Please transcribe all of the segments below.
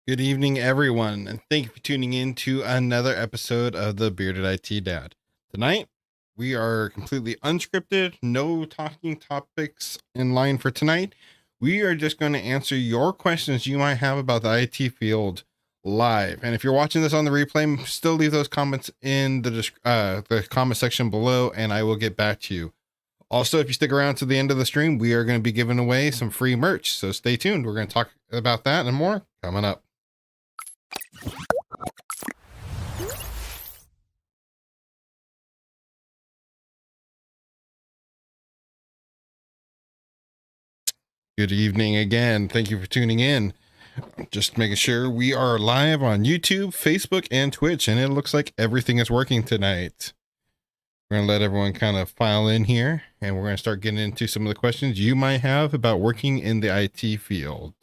Good evening, everyone, and thank you for tuning in to another episode of the Bearded IT Dad. Tonight, we are completely unscripted, no talking topics in line for tonight. We are just going to answer your questions you might have about the IT field live. And if you're watching this on the replay, still leave those comments in the comment section below, and I will get back to you. Also, if you stick around to the end of the stream, we are going to be giving away some free merch. So stay tuned. We're going to talk about that and more coming up. Good evening again. Thank you for tuning in. Just making sure we are live on YouTube, Facebook, and Twitch, and it looks like everything is working tonight. We're going to let everyone kind of file in here, and we're going to start getting into some of the questions you might have about working in the IT field.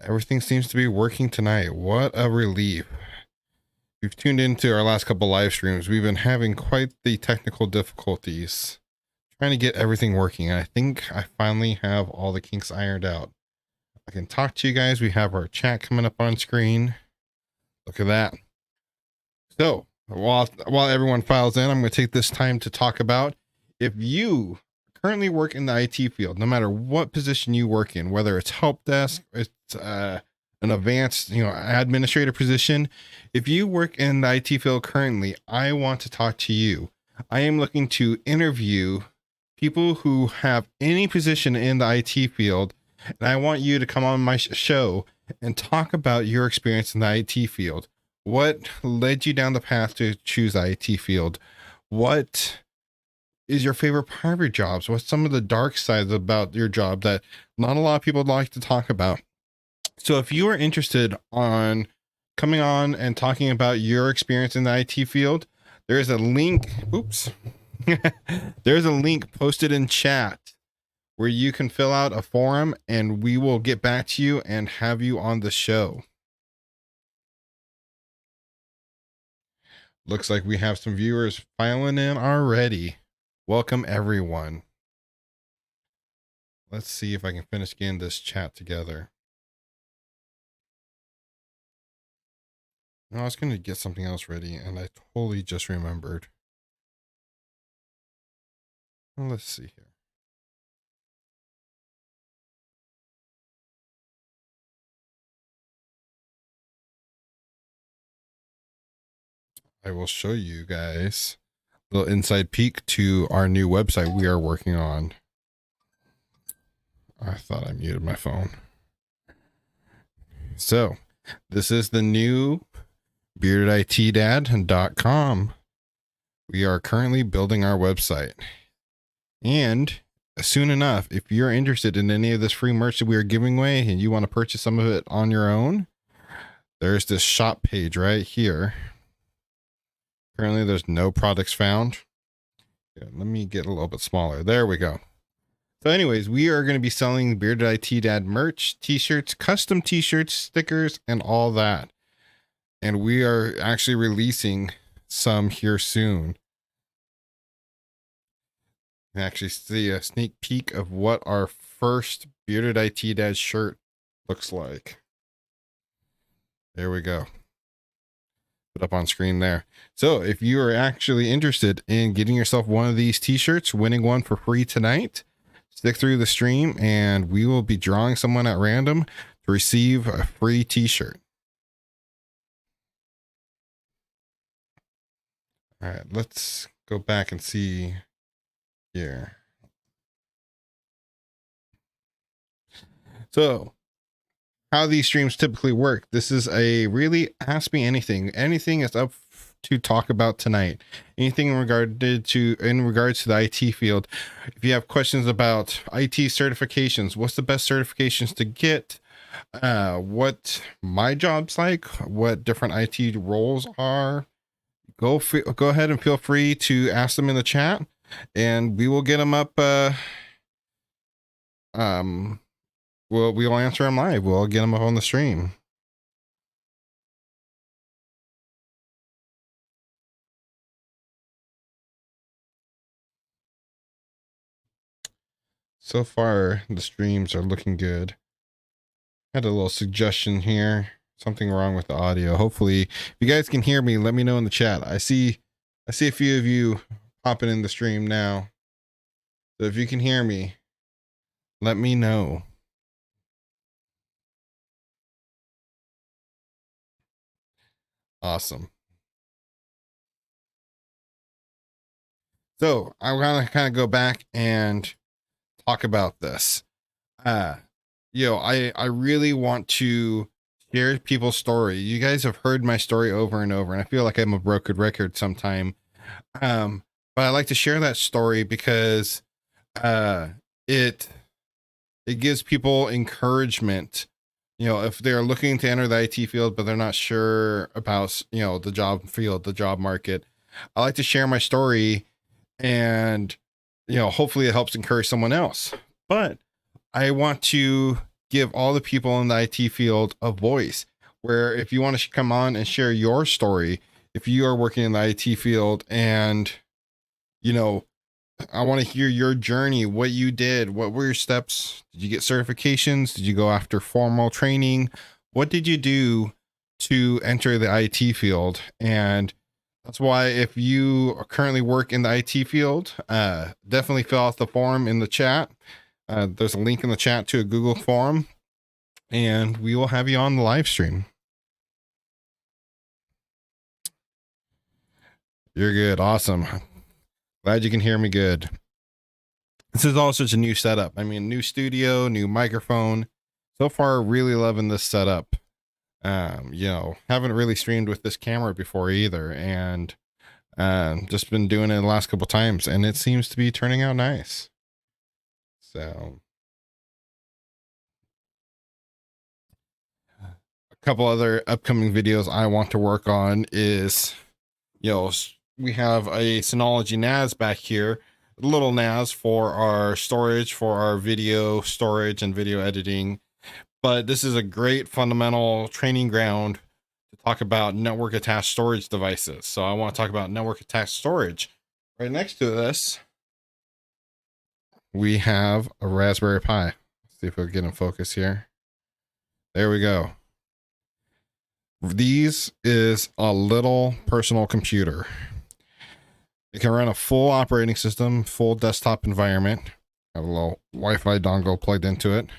Everything seems to be working tonight. What a relief. If you've tuned into our last couple live streams, we've been having quite the technical difficulties trying to get everything working. I think I finally have all the kinks ironed out. I can talk to you guys. We have our chat coming up on screen. Look at that. So while everyone files in, I'm going to take this time to talk about if you currently work in the IT field, no matter what position you work in, whether it's help desk, it's an advanced, administrator position. If you work in the IT field currently, I want to talk to you. I am looking to interview people who have any position in the IT field, and I want you to come on my show and talk about your experience in the IT field. What led you down the path to choose the IT field? What is your favorite part of your jobs? What's some of the dark sides about your job that not a lot of people like to talk about? So if you are interested on coming on and talking about your experience in the IT field, there's a link. Oops. There's a link posted in chat where you can fill out a forum, and we will get back to you and have you on the show. Looks like we have some viewers filing in already. Welcome, everyone. Let's see if I can finish getting this chat together. No, I was going to get something else ready, and I totally just remembered. Well, let's see here. I will show you guys a little inside peek to our new website we are working on. I thought I muted my phone. So this is the new beardeditdad.com. We are currently building our website, and soon enough, if you're interested in any of this free merch that we are giving away and you want to purchase some of it on your own, there's this shop page right here. Currently there's no products found. Yeah, let me get a little bit smaller. There we go. So anyways, we are going to be selling Bearded IT Dad merch, t-shirts, custom t-shirts, stickers, and all that. And we are actually releasing some here soon. You can actually see a sneak peek of what our first Bearded IT Dad shirt looks like. There we go. Put up on screen there. So if you are actually interested in getting yourself one of these t-shirts, winning one for free tonight, stick through the stream and we will be drawing someone at random to receive a free t-shirt. All right, let's go back and see here. So how these streams typically work. This is a really ask me anything. Anything is up to talk about tonight. Anything in regards to the IT field. If you have questions about IT certifications, what's the best certifications to get? What my job's like, what different IT roles are, go ahead and feel free to ask them in the chat, and we will get them up. We'll answer them live. We'll get them up on the stream. So far, the streams are looking good. Had a little suggestion here. Something wrong with the audio. Hopefully, if you guys can hear me, let me know in the chat. I see a few of you popping in the stream now. So if you can hear me, let me know. Awesome. So I want to kind of go back and talk about this. I really want to share people's story. You guys have heard my story over and over, and I feel like I'm a broken record sometime. But I like to share that story because it gives people encouragement. If they're looking to enter the IT field, but they're not sure about, the job field, the job market, I like to share my story, and, hopefully it helps encourage someone else. But I want to give all the people in the IT field a voice, where if you want to come on and share your story, if you are working in the IT field and, I want to hear your journey, what you did, what were your steps? Did you get certifications? Did you go after formal training? What did you do to enter the IT field? And that's why if you currently work in the IT field, definitely fill out the form in the chat. There's a link in the chat to a Google form, and we will have you on the live stream. You're good. Awesome. Glad you can hear me good. This is all such a new setup. I mean, new studio, new microphone. So far, really loving this setup. Haven't really streamed with this camera before either, and just been doing it the last couple times, and it seems to be turning out nice. So a couple other upcoming videos I want to work on is, we have a Synology NAS back here, a little NAS for our storage, for our video storage and video editing. But this is a great fundamental training ground to talk about network attached storage devices. So I want to talk about network attached storage. Right next to this, we have a Raspberry Pi. Let's see if we'll get in focus here. There we go. These is a little personal computer. It can run a full operating system, full desktop environment. Have a little Wi-Fi dongle plugged into it.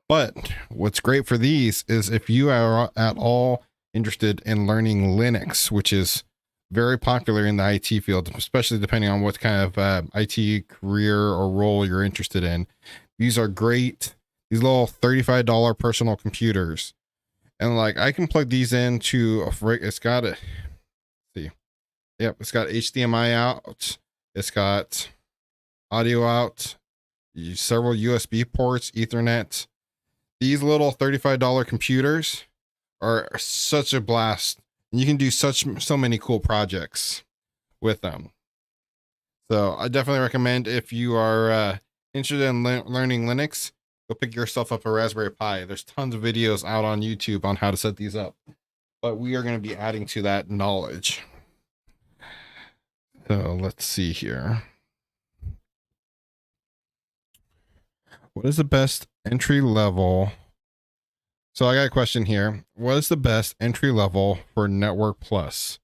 But what's great for these is if you are at all interested in learning Linux, which is very popular in the IT field, especially depending on what kind of IT career or role you're interested in. These are great. These little $35 personal computers. And I can plug these into it's got a, see. Yep, it's got HDMI out. It's got audio out, several USB ports, Ethernet. These little $35 computers are such a blast. You can do so many cool projects with them. So I definitely recommend, if you are interested in learning Linux, go pick yourself up a Raspberry Pi. There's tons of videos out on YouTube on how to set these up. But we are going to be adding to that knowledge. So let's see here. What is the best entry level? So I got a question here. What is the best entry level for Network Plus?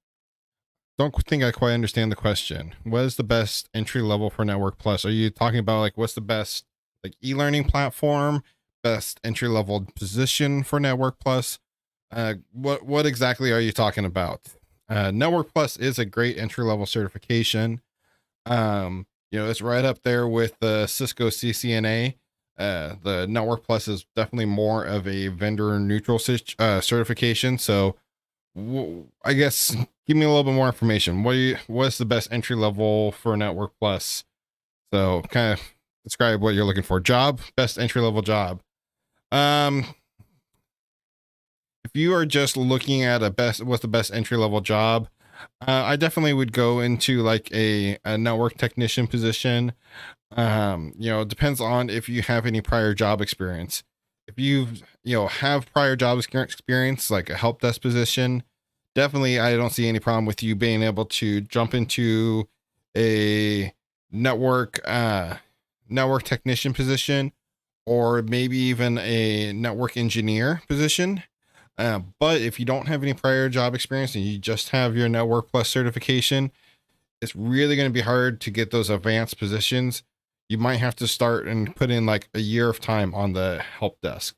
Don't think I quite understand the question. What is the best entry level for Network Plus? Are you talking about what's the best e-learning platform, best entry level position for Network Plus? What exactly are you talking about? Network Plus is a great entry level certification. It's right up there with the Cisco Ccna. The Network Plus is definitely more of a vendor neutral certification. So I guess give me a little bit more information. What's the best entry level for Network Plus? So kind of describe what you're looking for. Job, best entry level job. If you are just looking at what's the best entry level job, I definitely would go into a network technician position. It depends on if you have any prior job experience. If you have prior job experience, like a help desk position, definitely I don't see any problem with you being able to jump into a network technician position. or maybe even a network engineer position. But if you don't have any prior job experience and you just have your Network Plus certification, it's really going to be hard to get those advanced positions. You might have to start and put in like a year of time on the help desk.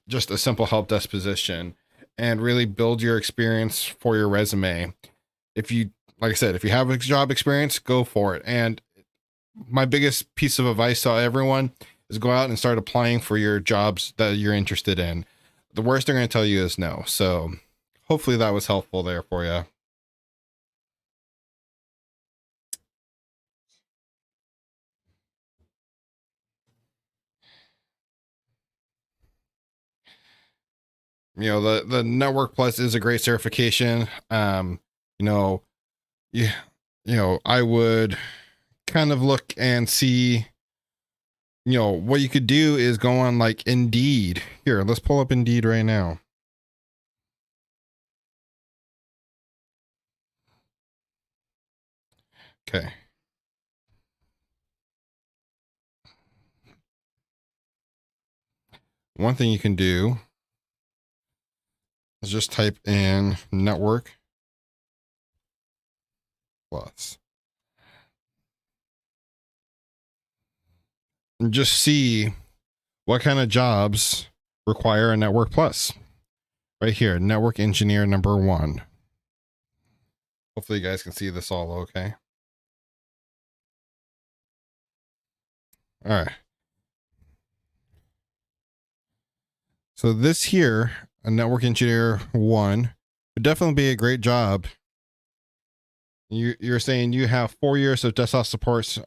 Just a simple help desk position, and really build your experience for your resume. If you, like I said, if you have a job experience, go for it. And my biggest piece of advice to everyone is go out and start applying for your jobs that you're interested in. The worst they're going to tell you is no. So hopefully that was helpful there for you. The Network Plus is a great certification. You know, yeah, I would kind of look and see, what you could do is go on like Indeed. Here, let's pull up Indeed right now. Okay. One thing you can do is just type in Network Plus and just see what kind of jobs require a Network Plus. Right here, Network Engineer number 1. Hopefully you guys can see this all okay. All right. So this here, a Network Engineer 1, would definitely be a great job. You're saying you have 4 years of desktop support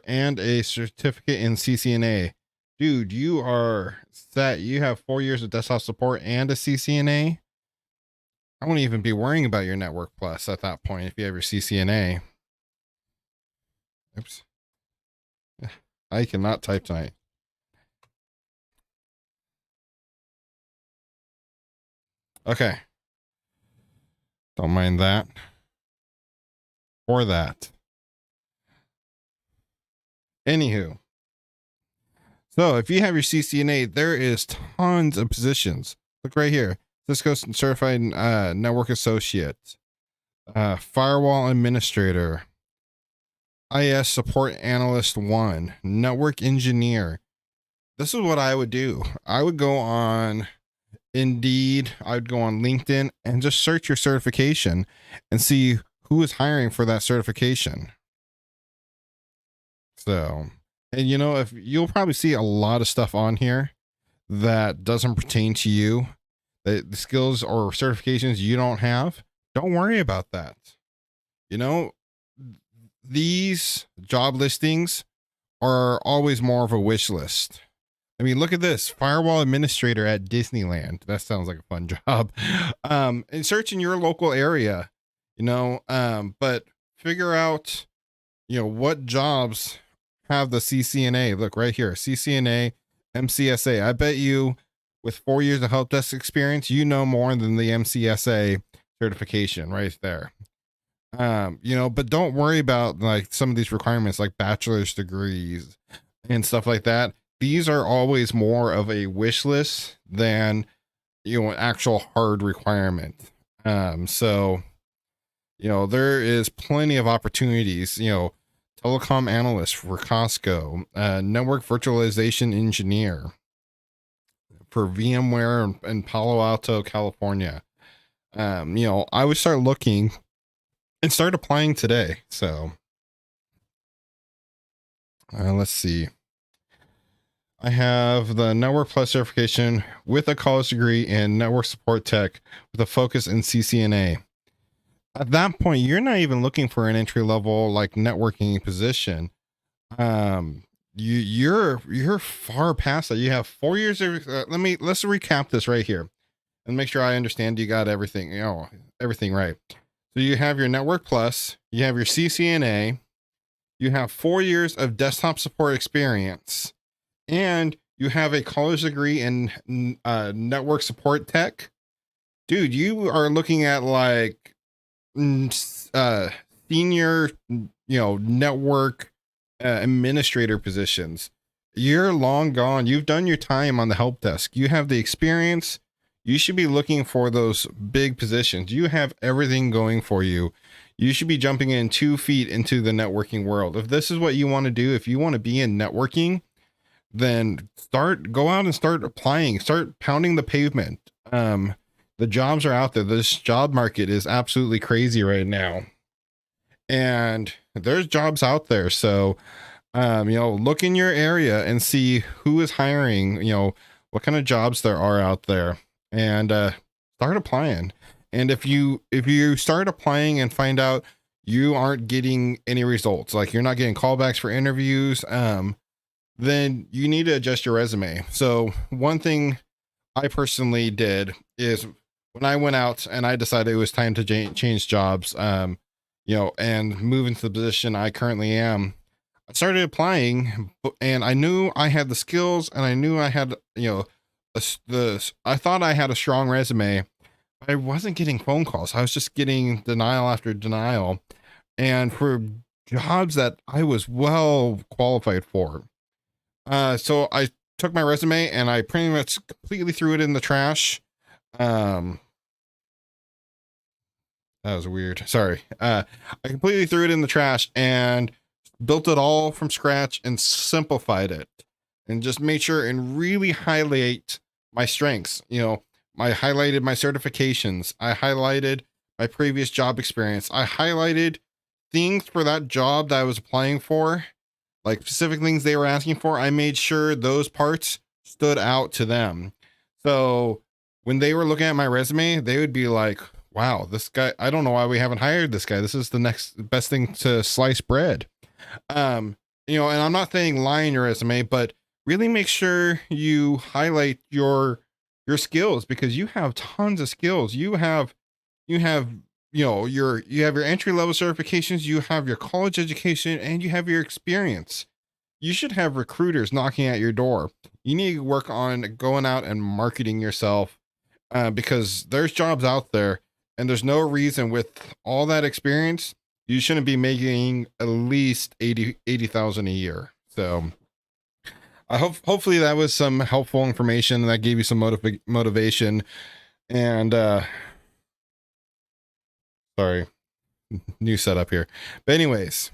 and a certificate in CCNA. Dude, you are set. You have 4 years of desktop support and a CCNA. I won't even be worrying about your Network Plus at that point if you have your CCNA. Oops. I cannot type tonight. Okay. Don't mind that. Or that. Anywho. So if you have your CCNA, there is tons of positions. Look right here. Cisco Certified Network Associate. Firewall Administrator. IS Support Analyst 1. Network Engineer. This is what I would do. I would go on Indeed. I would go on LinkedIn and just search your certification and see who is hiring for that certification. So, and if you'll probably see a lot of stuff on here that doesn't pertain to you, the skills or certifications you don't have, don't worry about that. These job listings are always more of a wish list. I mean, look at this firewall administrator at Disneyland. That sounds like a fun job. And search in your local area, but figure out, what jobs have the CCNA. Look right here, CCNA, MCSA. I bet you with 4 years of help desk experience, more than the MCSA certification right there. But don't worry about like some of these requirements like bachelor's degrees and stuff like that. These are always more of a wish list than an actual hard requirement. So there is plenty of opportunities, telecom analyst for Costco, network virtualization engineer for VMware in Palo Alto, California. I would start looking and start applying today. So let's see. I have the Network Plus certification with a college degree in network support tech with a focus in CCNA. At that point, you're not even looking for an entry level like networking position. You're far past that. You have 4 years of, let's recap this right here and make sure I understand you got everything, everything right. So you have your Network Plus, you have your CCNA, you have 4 years of desktop support experience, and you have a college degree in network support tech. Dude, you are looking at like senior, network administrator positions. You're long gone. You've done your time on the help desk. You have the experience. You should be looking for those big positions. You have everything going for you. You should be jumping in 2 feet into the networking world. If this is what you want to do, if you want to be in networking, then go out and start applying, start pounding the pavement. The jobs are out there. This job market is absolutely crazy right now. And there's jobs out there. So, look in your area and see who is hiring, what kind of jobs there are out there, and start applying. And if you start applying and find out you aren't getting any results, like you're not getting callbacks for interviews, then you need to adjust your resume. So one thing I personally did is when I went out and I decided it was time to change jobs, and move into the position I currently am, I started applying, and I knew I had the skills, and I knew I had, I thought I had a strong resume. I wasn't getting phone calls. I was just getting denial after denial, and for jobs that I was well qualified for. So I took my resume and I pretty much completely threw it in the trash. That was weird. Sorry. I completely threw it in the trash and built it all from scratch and simplified it and just made sure and really highlight my strengths. I highlighted my certifications. I highlighted my previous job experience. I highlighted things for that job that I was applying for, like specific things they were asking for. I made sure those parts stood out to them. So when they were looking at my resume, they would be like, wow, this guy, I don't know why we haven't hired this guy. This is the next best thing to slice bread. And I'm not saying lie in your resume, but really make sure you highlight your skills, because you have tons of skills. You have your entry level certifications, you have your college education, and you have your experience. You should have recruiters knocking at your door. You need to work on going out and marketing yourself, because there's jobs out there, and there's no reason with all that experience you shouldn't be making at least 80,000 a year. So hopefully that was some helpful information and that gave you some motivation. And sorry, new setup here. But anyways,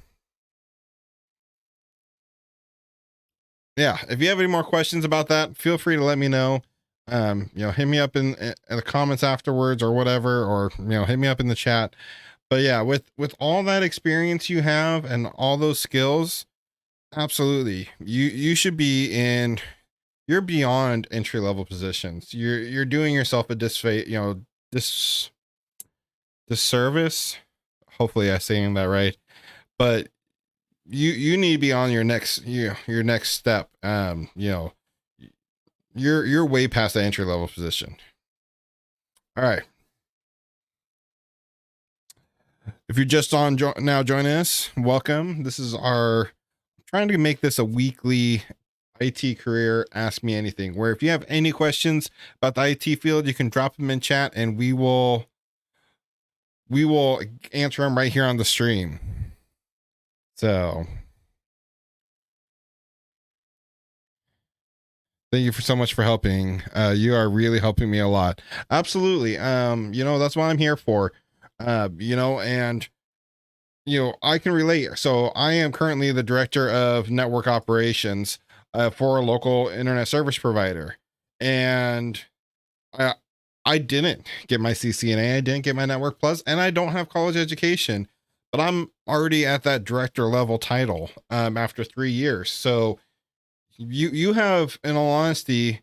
yeah, if you have any more questions about that, feel free to let me know. Hit me up in the comments afterwards or whatever, or hit me up in the chat. But yeah, with all that experience you have and all those skills, absolutely, you should be in. You're beyond entry level positions. You're doing yourself a disservice. Hopefully, I'm saying that right. But you need to be on your next your next step. You're way past the entry level position. All right. If you're just now joining us, welcome. This is our trying to make this a weekly IT career Ask Me Anything, where if you have any questions about the IT field, you can drop them in chat and we will answer them right here on the stream. So thank you so much for helping. You are really helping me a lot. Absolutely. That's what I'm here for. And I can relate. So I am currently the director of network operations for a local internet service provider. And I didn't get my CCNA, I didn't get my Network Plus, and I don't have college education, but I'm already at that director level title after 3 years. So you have, in all honesty,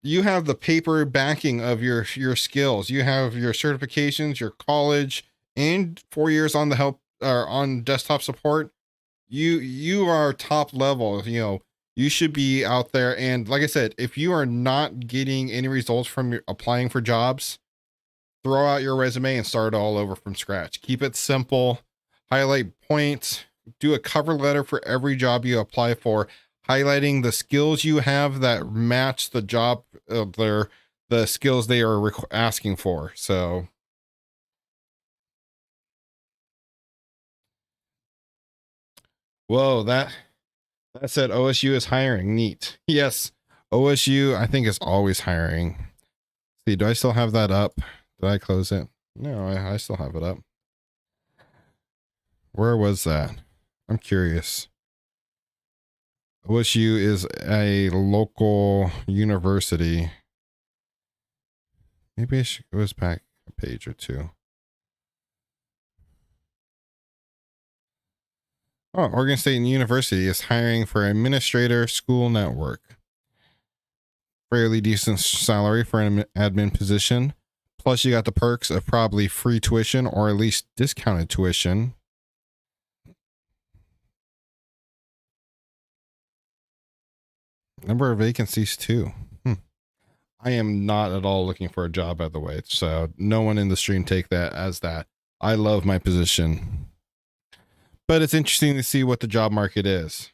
you have the paper backing of your skills. You have your certifications, your college, and 4 years on the help or on desktop support. You are top level. You should be out there. And like I said, if you are not getting any results from applying for jobs, throw out your resume and start all over from scratch. Keep it simple. Highlight points. Do a cover letter for every job you apply for, highlighting the skills you have that match the job, the skills they are asking for. So whoa, That said, OSU is hiring. Neat. Yes, OSU, I think, is always hiring. See, do I still have that up? Did I close it? No, I still have it up. Where was that? I'm curious. OSU is a local university. Maybe I should go back a page or two. Oh, Oregon State University is hiring for administrator school network. Fairly decent salary for an admin position. Plus, you got the perks of probably free tuition or at least discounted tuition. Number of vacancies too. I am not at all looking for a job, by the way. So no one in the stream take that as that. I love my position. But it's interesting to see what the job market is.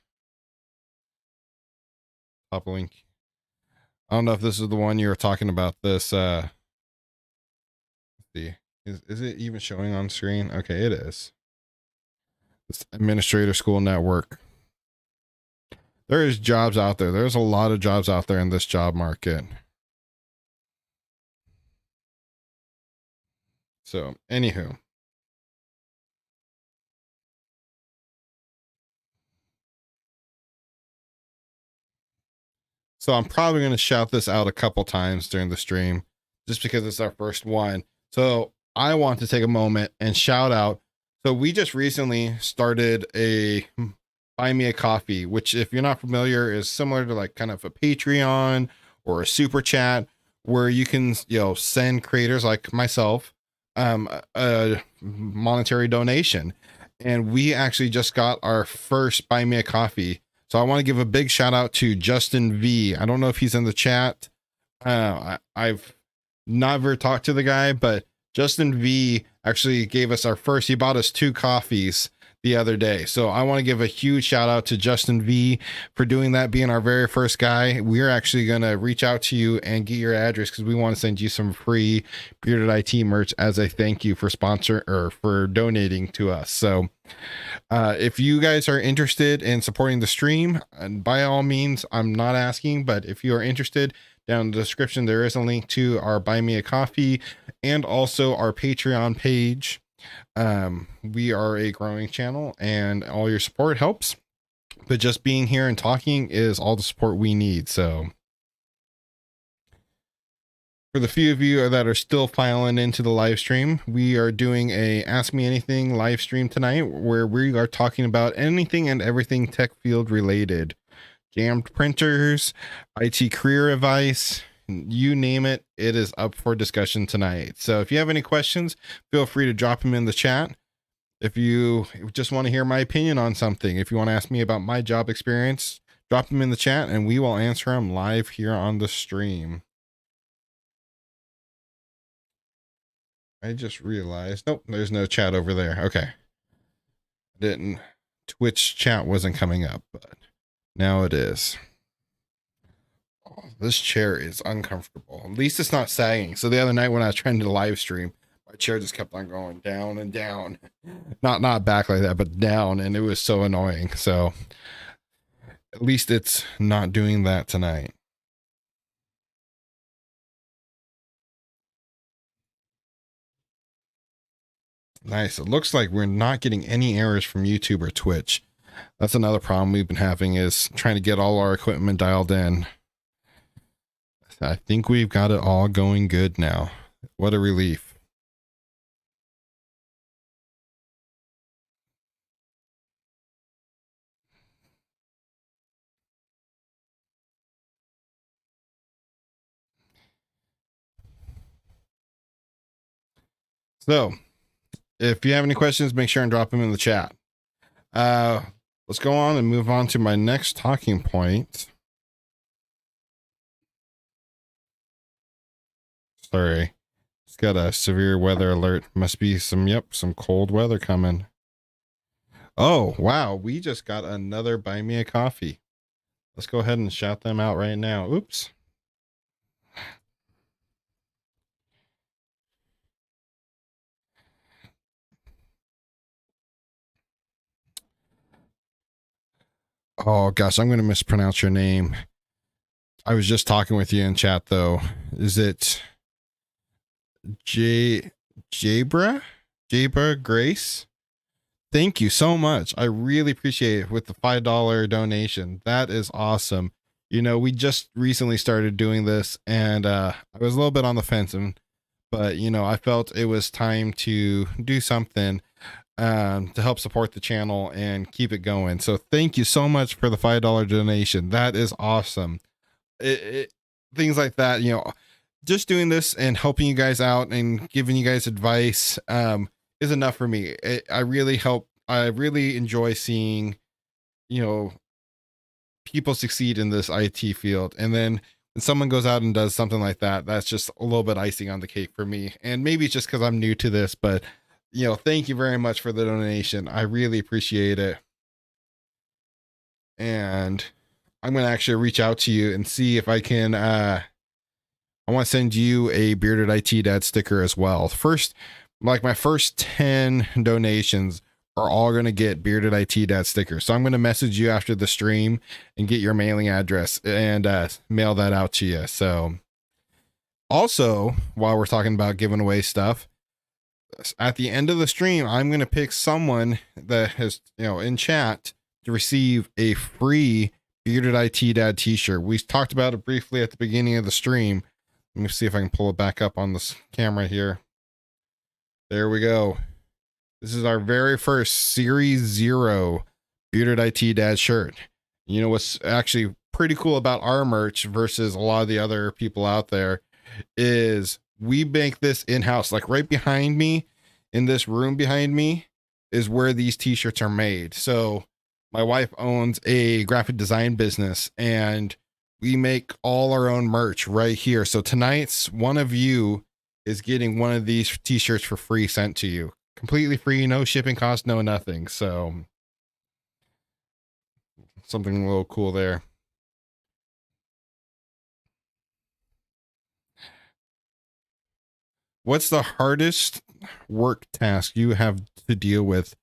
Top link. I don't know if this is the one you were talking about. This let's see. Is it even showing on screen? Okay, it is. This administrator school network. There is jobs out there. There's a lot of jobs out there in this job market. So, anywho. So I'm probably going to shout this out a couple times during the stream just because it's our first one. So I want to take a moment and shout out. So we just recently started a Buy Me a Coffee, which if you're not familiar is similar to like kind of a Patreon or a super chat where you can, send creators like myself a monetary donation. And we actually just got our first Buy Me a Coffee. So I want to give a big shout out to Justin V. I don't know if he's in the chat. I've never talked to the guy, but Justin V actually gave us our first. He bought us 2 coffees the other day. So I want to give a huge shout out to Justin V for doing that, being our very first guy. We're actually going to reach out to you and get your address because we want to send you some free Bearded IT merch as a thank you for for donating to us. So if you guys are interested in supporting the stream, and by all means, I'm not asking, but if you are interested, down in the description, there is a link to our Buy Me a Coffee and also our Patreon page. We are a growing channel and all your support helps, but just being here and talking is all the support we need. So for the few of you that are still filing into the live stream, we are doing a Ask Me Anything live stream tonight where we are talking about anything and everything tech field related. Jammed printers, IT career advice, you name it, it is up for discussion tonight. So if you have any questions, feel free to drop them in the chat. If you just want to hear my opinion on something, if you want to ask me about my job experience, drop them in the chat and we will answer them live here on the stream. I just realized, nope, there's no chat over there. Okay. Twitch chat wasn't coming up, but now it is. Oh, this chair is uncomfortable. At least it's not sagging. So the other night when I was trying to live stream, my chair just kept on going down and down. Not back like that, but down, and it was so annoying. So at least it's not doing that tonight. Nice. It looks like we're not getting any errors from YouTube or Twitch. That's another problem we've been having is trying to get all our equipment dialed in. I think we've got it all going good now. What a relief. So if you have any questions, make sure and drop them in the chat. Let's go on and move on to my next talking point. Sorry. It's got a severe weather alert. Must be some cold weather coming. Oh, wow. We just got another Buy Me a Coffee. Let's go ahead and shout them out right now. Oops. Oh gosh, I'm going to mispronounce your name. I was just talking with you in chat though. Is it J Jabra? Jabra Grace? Thank you so much. I really appreciate it with the $5 donation. That is awesome. You know, we just recently started doing this and I was a little bit on the fence, but you know, I felt it was time to do something to help support the channel and keep it going. So thank you so much for the $5 donation. That is awesome. Things like that, you know, just doing this and helping you guys out and giving you guys advice is enough for me. I really enjoy seeing, you know, people succeed in this IT field. And then when someone goes out and does something like that, that's just a little bit icing on the cake for me. And maybe it's just because I'm new to this, but you know, thank you very much for the donation. I really appreciate it. And I'm going to actually reach out to you and see if I can, I want to send you a Bearded IT Dad sticker as well. First, like my first 10 donations are all going to get Bearded IT Dad stickers. So I'm going to message you after the stream and get your mailing address and mail that out to you. So also, while we're talking about giving away stuff, at the end of the stream, I'm going to pick someone that has, you know, in chat to receive a free Bearded IT Dad t-shirt. We talked about it briefly at the beginning of the stream. Let me see if I can pull it back up on this camera here. There we go. This is our very first Series 0 Bearded IT Dad shirt. You know what's actually pretty cool about our merch versus a lot of the other people out there is we make this in-house. Like right behind me, in this room behind me, is where these t-shirts are made. So my wife owns a graphic design business and we make all our own merch right here. So tonight's one of you is getting one of these t-shirts for free sent to you. Completely free, no shipping cost, no nothing. So something a little cool there. What's the hardest work task you have to deal with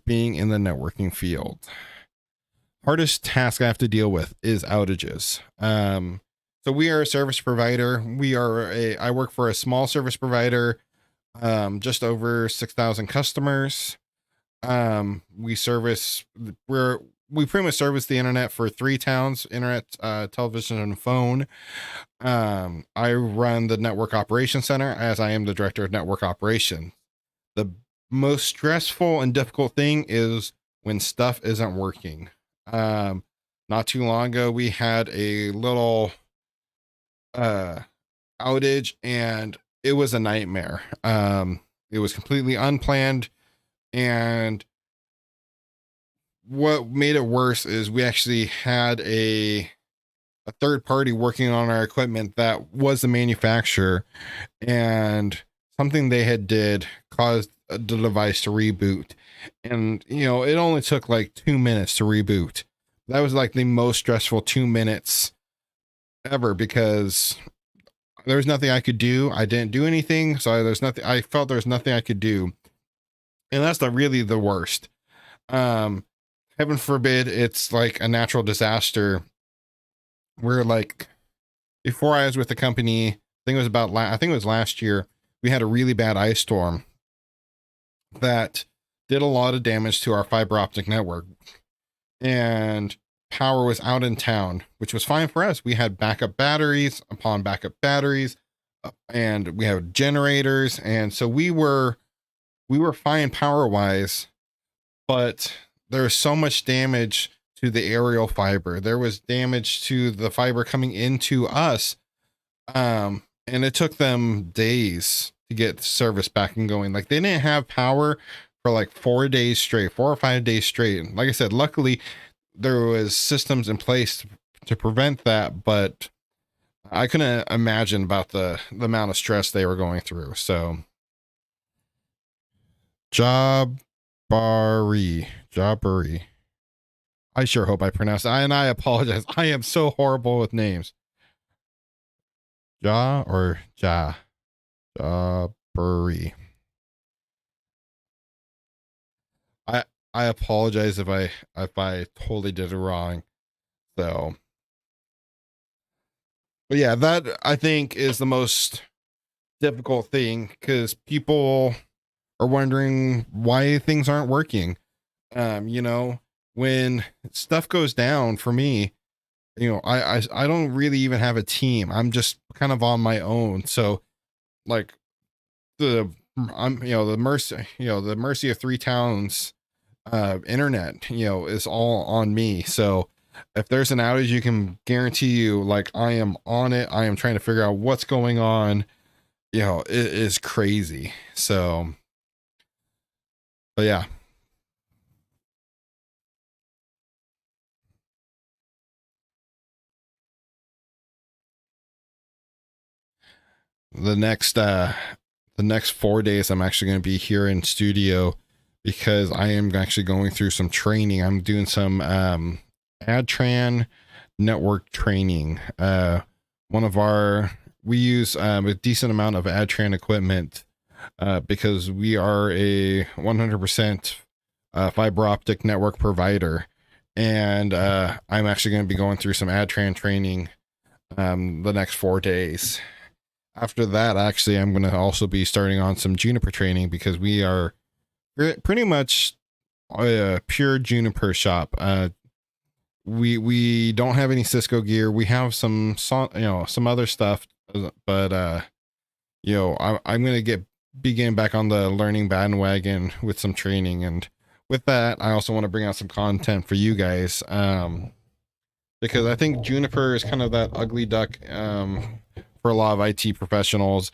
being in the networking field? Hardest task I have to deal with is outages. So we are a service provider. I work for a small service provider, just over 6,000 customers. We pretty much service the internet for 3 towns: internet, television, and phone. I run the network operations center as I am the director of network operations. The most stressful and difficult thing is when stuff isn't working. Not too long ago, we had a little outage and it was a nightmare. It was completely unplanned, and what made it worse is we actually had a third party working on our equipment that was the manufacturer, and something they had did caused the device to reboot. And you know, it only took like 2 minutes to reboot. That was like the most stressful 2 minutes ever because there was nothing I could do. I didn't do anything, so I felt there's nothing I could do, and that's not really the worst. Heaven forbid it's like a natural disaster where, like, before I was with the company, I think it was last year, we had a really bad ice storm that did a lot of damage to our fiber optic network, and power was out in town, which was fine for us. We had backup batteries upon backup batteries, and we had generators, and so we were fine power wise, but there was so much damage to the aerial fiber. There was damage to the fiber coming into us. And it took them days to get service back and going. Like, they didn't have power for like 4 days straight, 4 or 5 days straight. And like I said, luckily there was systems in place to prevent that, but I couldn't imagine about the amount of stress they were going through. So Jabari. I sure hope I pronounced it. And I apologize. I am so horrible with names. Jabari. I apologize if I totally did it wrong. So, but yeah, that I think is the most difficult thing because people are wondering why things aren't working. You know, when stuff goes down for me, I don't really even have a team. I'm just kind of on my own. So like the I'm the mercy of three towns internet, is all on me. So if there's an outage, you can guarantee you like I am on it. I am trying to figure out what's going on. It is crazy. So but yeah, the next uh the next 4 days I'm actually going to be here in studio because I am actually going through some training. I'm doing some adtran network training. One of our We use a decent amount of adtran equipment because we are a 100% fiber optic network provider, and I'm actually going to be going through some adtran training the next 4 days. After that, actually, I'm going to also be starting on some Juniper training because we are pretty much a pure Juniper shop. We don't have any Cisco gear. We have some other stuff, but I'm going to begin back on the learning bandwagon with some training, and with that, I also want to bring out some content for you guys. Because I think Juniper is kind of that ugly duck for a lot of IT professionals.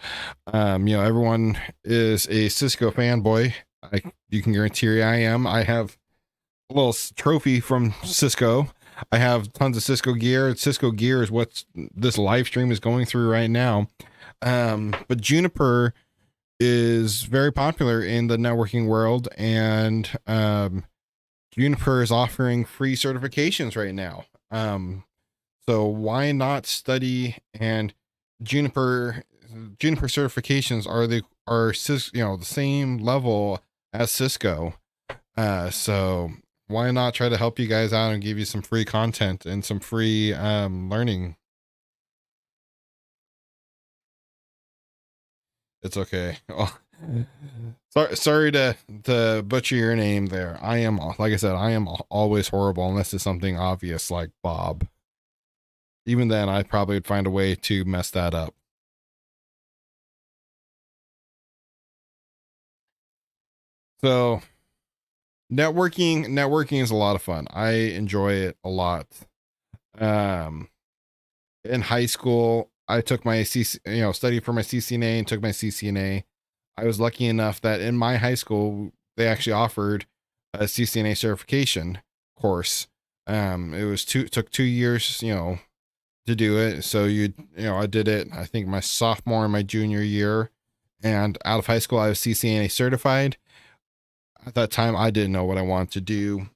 Everyone is a Cisco fanboy. You can guarantee I am. I have a little trophy from Cisco. I have tons of Cisco gear. Cisco gear is what this live stream is going through right now. But Juniper is very popular in the networking world, and Juniper is offering free certifications right now. So why not study? And Juniper Juniper certifications the same level as Cisco. So why not try to help you guys out and give you some free content and some free learning? It's okay. Oh, sorry to butcher your name there. I am, like I said, I am always horrible unless it's something obvious like Bob. Even then, I probably would find a way to mess that up. So networking is a lot of fun. I enjoy it a lot. Um, in high school, I took my studied for my CCNA and took my CCNA. I was lucky enough that in my high school they actually offered a CCNA certification course. It was took 2 years, to do it. So I did it. I think my sophomore and my junior year, and out of high school, I was CCNA certified. At that time, I didn't know what I wanted to do,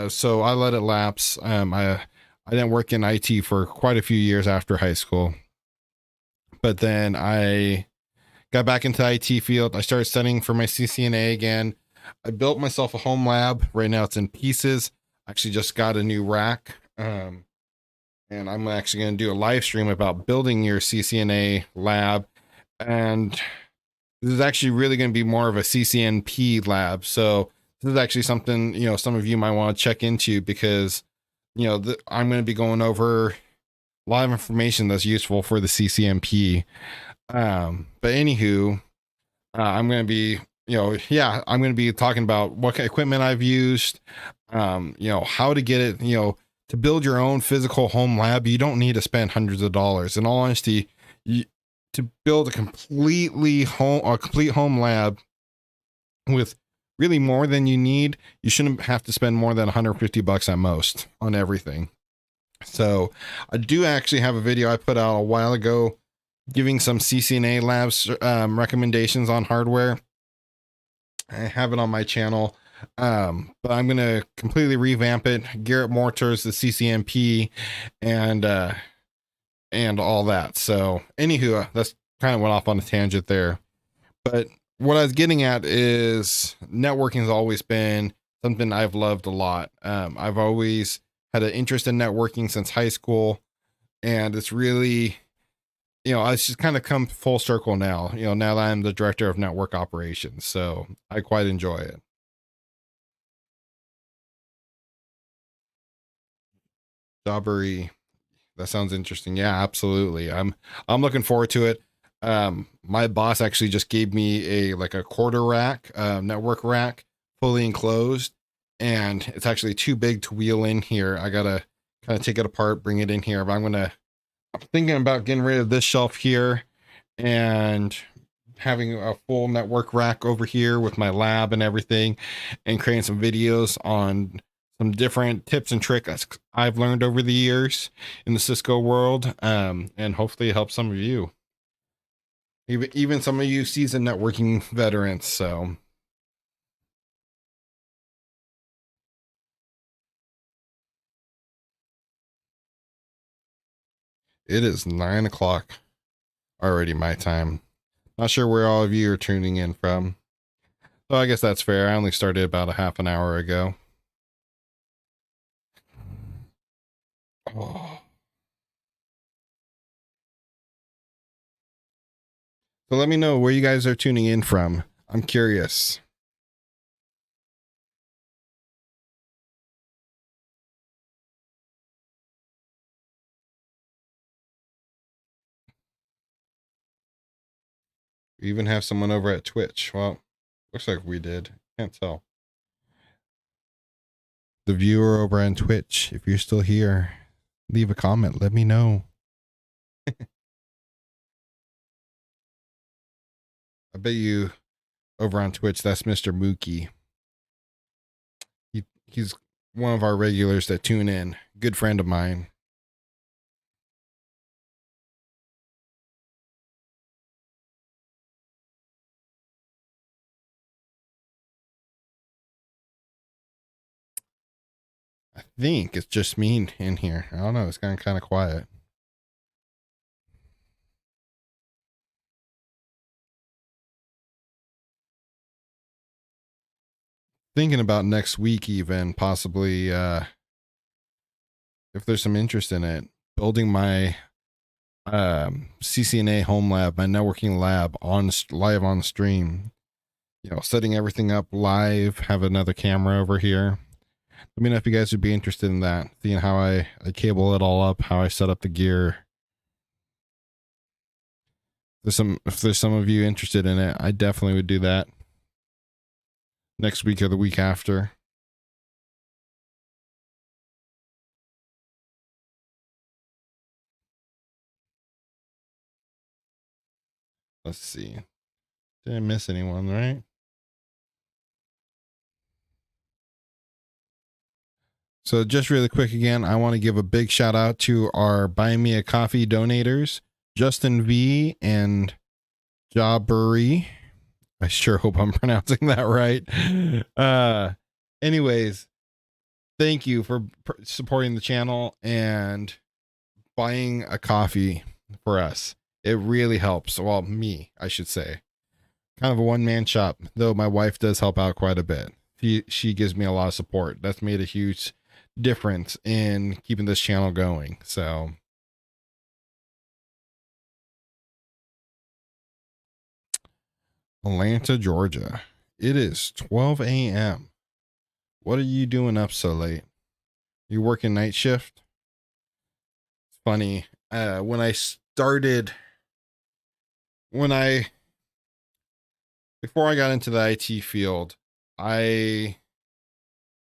so I let it lapse. I didn't work in IT for quite a few years after high school, but then I got back into the IT field. I started studying for my CCNA again. I built myself a home lab. Right now, it's in pieces. I actually just got a new rack. And I'm actually going to do a live stream about building your CCNA lab. And this is actually really going to be more of a CCNP lab. So this is actually something, some of you might want to check into because, I'm going to be going over a lot of information that's useful for the CCNP. But anywho, I'm going to be, I'm going to be talking about what kind of equipment I've used, how to get it, to build your own physical home lab. You don't need to spend hundreds of dollars. In all honesty, to build a complete home lab with really more than you need, you shouldn't have to spend more than $150 at most on everything. So I do actually have a video I put out a while ago giving some CCNA labs recommendations on hardware. I have it on my channel. But I'm going to completely revamp it, gear it more towards the CCNP and all that. So anywho, that's kind of went off on a tangent there. But what I was getting at is networking has always been something I've loved a lot. I've always had an interest in networking since high school, and it's really, it's just kind of come full circle now, now that I'm the director of network operations. So I quite enjoy it. Jobbery. That sounds interesting. Yeah, absolutely. I'm looking forward to it. My boss actually just gave me a quarter rack, network rack, fully enclosed, and it's actually too big to wheel in here. I gotta kind of take it apart, bring it in here. But I'm thinking about getting rid of this shelf here and having a full network rack over here with my lab and everything, and creating some videos on some different tips and tricks I've learned over the years in the Cisco world, and hopefully help some of you, even some of you seasoned networking veterans. So it is 9 o'clock already, my time. Not sure where all of you are tuning in from. So I guess that's fair. I only started about a half an hour ago. Oh. So let me know where you guys are tuning in from. I'm curious. We even have someone over at Twitch. Well, looks like we did. Can't tell. The viewer over on Twitch, if you're still here, leave a comment. Let me know. I bet you over on Twitch, that's Mr. Mookie. He's one of our regulars that tune in. Good friend of mine. I think it's just me in here. I don't know. It's kind of quiet. Thinking about next week, even possibly, if there's some interest in it, building my Ccna home lab, my networking lab live on stream. Setting everything up live. Have another camera over here. Let me know if you guys would be interested in that. Seeing how I cable it all up, how I set up the gear. If there's some of you interested in it, I definitely would do that next week or the week after. Let's see. Didn't miss anyone, right? So just really quick again, I want to give a big shout out to our Buy Me a Coffee donators, Justin V and Jobbery. I sure hope I'm pronouncing that right. Anyways, thank you for supporting the channel and buying a coffee for us. It really helps. Well, me, I should say. Kind of a one-man shop, though my wife does help out quite a bit. She gives me a lot of support. That's made a huge difference in keeping this channel going. So Atlanta, Georgia. It is 12 a.m. What are you doing up so late? You working night shift? It's funny. Before I got into the IT field, I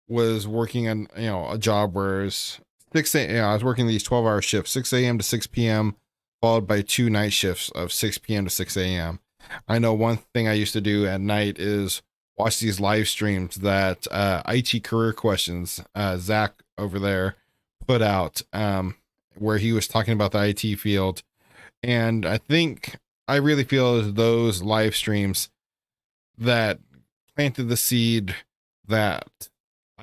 was working on, a job where it's 6 a.m. I was working these 12-hour shifts, 6 a.m. to 6 p.m., followed by 2 night shifts of 6 p.m. to 6 a.m. I know one thing I used to do at night is watch these live streams that IT career questions, Zach over there put out, where he was talking about the IT field. And I really feel as those live streams that planted the seed that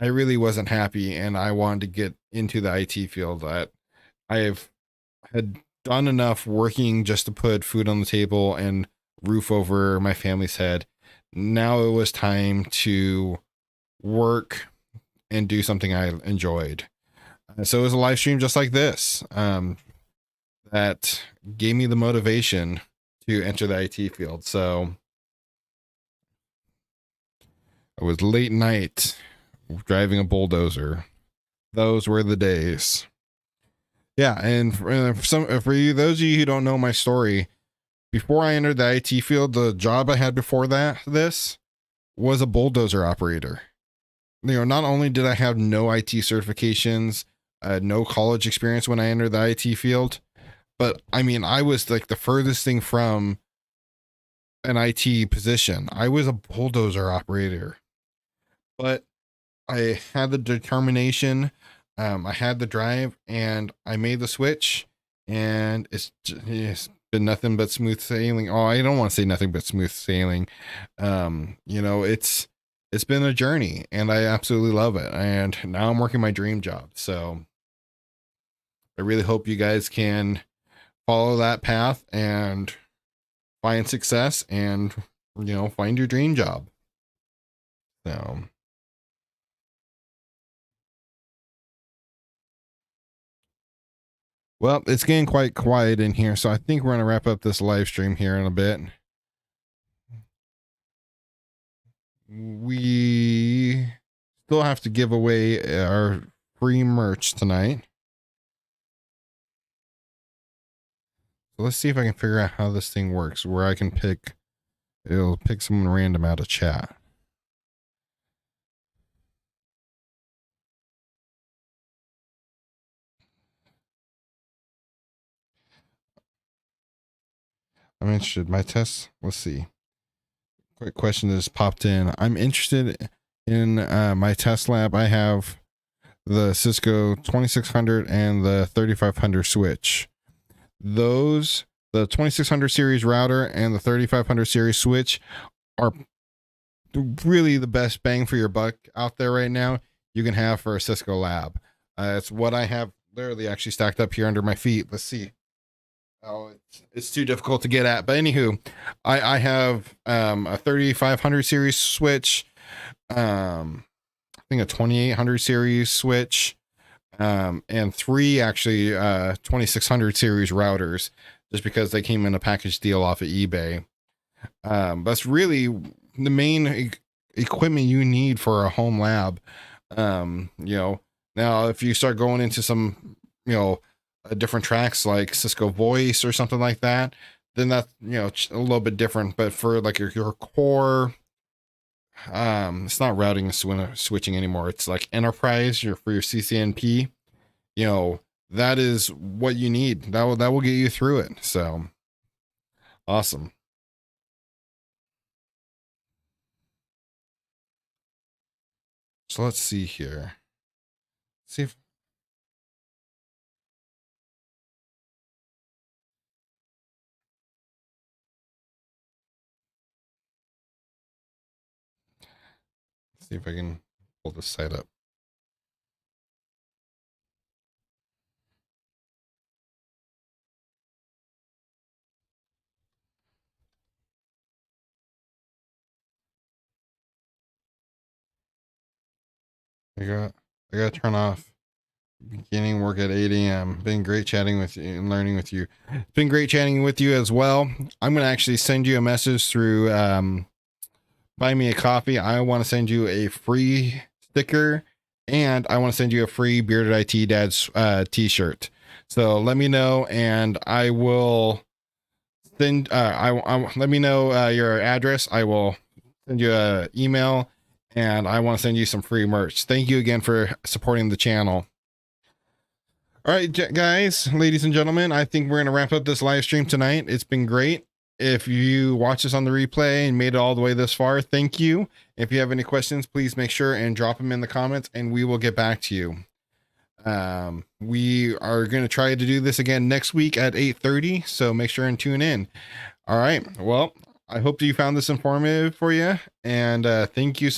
I really wasn't happy and I wanted to get into the IT field. That I've had done enough working just to put food on the table and roof over my family's head. Now it was time to work and do something I enjoyed. So it was a live stream just like this that gave me the motivation to enter the IT field. So it was late night driving a bulldozer. Those were the days. Yeah, and for you, those of you who don't know my story, before I entered the IT field, the job I had before this was a bulldozer operator. You know, not only did I have no IT certifications, no college experience when I entered the IT field, but I mean, I was like the furthest thing from an IT position. I was a bulldozer operator, but I had the determination, I had the drive, and I made the switch, and it's been nothing but smooth sailing. Oh, I don't want to say nothing but smooth sailing. You know, it's been a journey, and I absolutely love it. And now I'm working my dream job. So I really hope you guys can follow that path and find success and, you know, find your dream job. So well, it's getting quite quiet in here, so I think we're going to wrap up this live stream here in a bit. We still have to give away our free merch tonight. So let's see if I can figure out how this thing works, where I can it'll pick someone random out of chat. I'm interested. My test. Let's see. Quick question that just popped in. I'm interested in my test lab. I have the Cisco 2600 and the 3500 switch. The 2600 series router and the 3500 series switch are really the best bang for your buck out there right now you can have for a Cisco lab. It's what I have literally actually stacked up here under my feet. Let's see. Oh, it's too difficult to get at. But anywho, I have a 3500 series switch, I think a 2800 series switch, and 3 actually 2600 series routers, just because they came in a package deal off of eBay. That's really the main equipment you need for a home lab. You know, now if you start going into some, you know, different tracks like Cisco Voice or something like that, then that's, you know, a little bit different. But for like your core, it's not routing and switching anymore. It's like enterprise, for your CCNP, you know, that is what you need. That will get you through it. So awesome. So let's see here. See if I can pull this site up. I gotta turn off beginning work at 8 a.m. Been great chatting with you and learning with you. It's been great chatting with you as well. I'm gonna actually send you a message through buy me a coffee. I want to send you a free sticker, and I want to send you a free Bearded IT Dad's t-shirt. So let me know, and I will send let me know your address. I will send you an email, and I want to send you some free merch. Thank you again for supporting the channel. All right, guys, ladies and gentlemen, I think we're going to wrap up this live stream tonight. It's been great. If you watch this on the replay and made it all the way this far, thank you. If you have any questions, please make sure and drop them in the comments, and we will get back to you. We are going to try to do this again next week at 8:30, so make sure and tune in. All right. Well, I hope you found this informative for you, and thank you